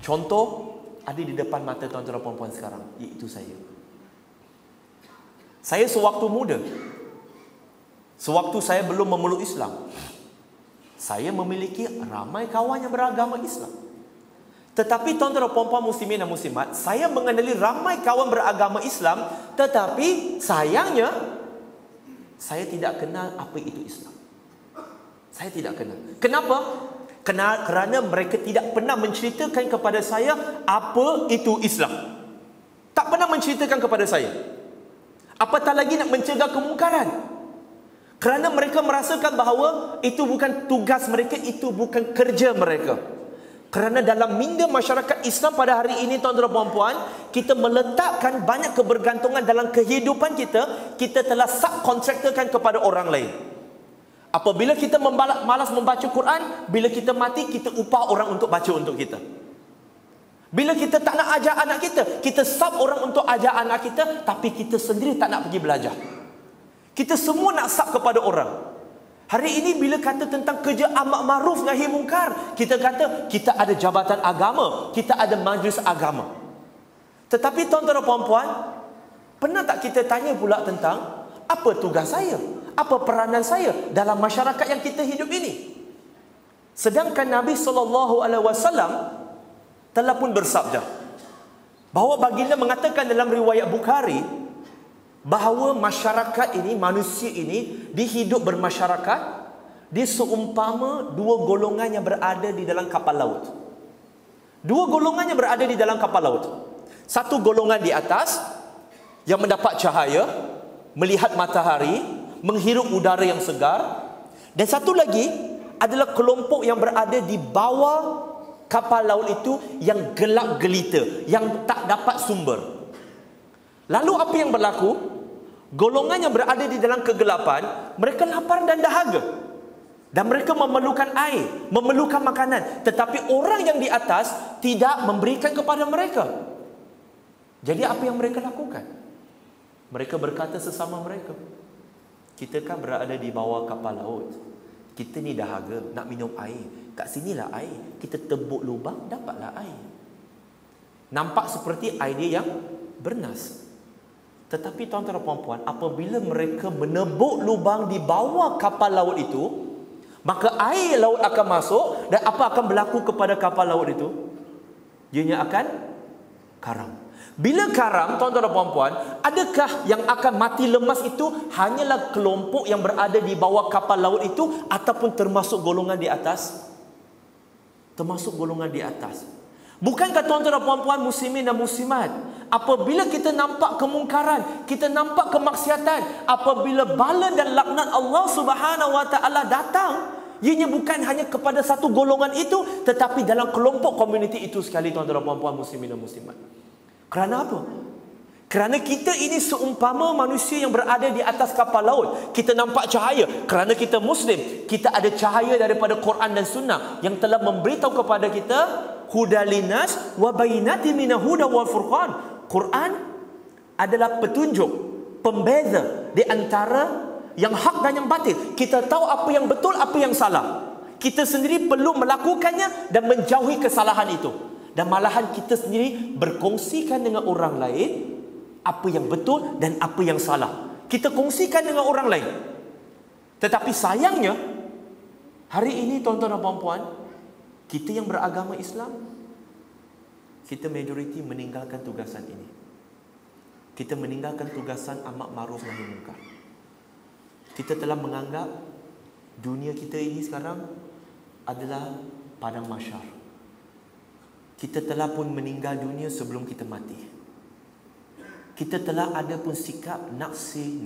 Contoh ada di depan mata tuan-tuan dan puan-puan sekarang, iaitu saya. Saya sewaktu muda, sewaktu saya belum memeluk Islam, saya memiliki ramai kawan yang beragama Islam. Tetapi tuan-tuan dan puan-puan muslimin dan muslimat, saya mengenali ramai kawan beragama Islam, tetapi sayangnya saya tidak kenal apa itu Islam. Saya tidak kenal. Kenapa? Kerana mereka tidak pernah menceritakan kepada saya apa itu Islam. Tak pernah menceritakan kepada saya. Apatah lagi nak mencegah kemungkaran. Kerana mereka merasakan bahawa itu bukan tugas mereka, itu bukan kerja mereka. Kerana dalam minda masyarakat Islam pada hari ini, tuan-tuan dan puan-puan, kita meletakkan banyak kebergantungan dalam kehidupan kita, kita telah subkontraktorkan kepada orang lain. Apabila kita malas membaca Quran, bila kita mati, kita upah orang untuk baca untuk kita. Bila kita tak nak ajar anak kita sub orang untuk ajar anak kita, tapi kita sendiri tak nak pergi belajar. Kita semua nak sub kepada orang. Hari ini bila kata tentang kerja amat ma'ruf nahi mungkar, kita kata kita ada jabatan agama, kita ada majlis agama. Tetapi tuan-tuan dan puan-puan, pernah tak kita tanya pula tentang apa tugas saya? Apa peranan saya dalam masyarakat yang kita hidup ini? Sedangkan Nabi SAW telah pun bersabda bahawa baginda mengatakan dalam riwayat Bukhari bahawa masyarakat ini, manusia ini dihidup bermasyarakat dia seumpama dua golongan yang berada di dalam kapal laut. Dua golongan yang berada di dalam kapal laut. Satu golongan di atas yang mendapat cahaya, melihat matahari, menghirup udara yang segar. Dan satu lagi adalah kelompok yang berada di bawah kapal laut itu yang gelap gelita, yang tak dapat sumber. Lalu apa yang berlaku? Golongan yang berada di dalam kegelapan, mereka lapar dan dahaga. Dan mereka memerlukan air, memerlukan makanan. Tetapi orang yang di atas tidak memberikan kepada mereka. Jadi apa yang mereka lakukan? Mereka berkata sesama mereka, kita kan berada di bawah kapal laut, kita ni dahaga, nak minum air, kat sinilah air, kita tebuk lubang, dapatlah air. Nampak seperti idea yang bernas. Tetapi tuan-tuan dan puan-puan, apabila mereka menebuk lubang di bawah kapal laut itu, maka air laut akan masuk. Dan apa akan berlaku kepada kapal laut itu? Ianya akan karam. Bila karam, tuan-tuan dan puan-puan, adakah yang akan mati lemas itu hanyalah kelompok yang berada di bawah kapal laut itu, ataupun termasuk golongan di atas? Termasuk golongan di atas. Bukankah tuan-tuan dan puan-puan muslimin dan muslimat, apabila kita nampak kemungkaran, kita nampak kemaksiatan, apabila bala dan laknat Allah Subhanahu wa taala datang, ianya bukan hanya kepada satu golongan itu, tetapi dalam kelompok komuniti itu sekali, tuan-tuan dan puan-puan muslimin dan muslimat. Kerana apa? Kerana kita ini seumpama manusia yang berada di atas kapal laut. Kita nampak cahaya kerana kita Muslim. Kita ada cahaya daripada Quran dan Sunnah yang telah memberitahu kepada kita hudalinas wa bayinati minal huda wal furqan. Quran adalah petunjuk, pembeza di antara yang hak dan yang batil. Kita tahu apa yang betul, apa yang salah. Kita sendiri perlu melakukannya dan menjauhi kesalahan itu. Dan malahan kita sendiri berkongsikan dengan orang lain apa yang betul dan apa yang salah. Kita kongsikan dengan orang lain. Tetapi sayangnya, hari ini tuan-tuan dan puan-puan, kita yang beragama Islam, kita majoriti meninggalkan tugasan ini. Kita meninggalkan tugasan amar ma'ruf nahi munkar. Kita telah menganggap dunia kita ini sekarang adalah padang mahsyar. Kita telah pun meninggal dunia sebelum kita mati. Kita telah ada pun sikap nafsi.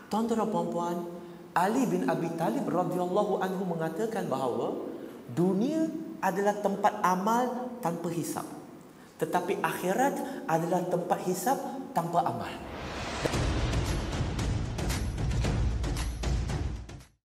Tuan-tuan dan puan-puan, Ali bin Abi Talib radhiyallahu anhu mengatakan bahawa dunia adalah tempat amal tanpa hisap, tetapi akhirat adalah tempat hisap tanpa amal.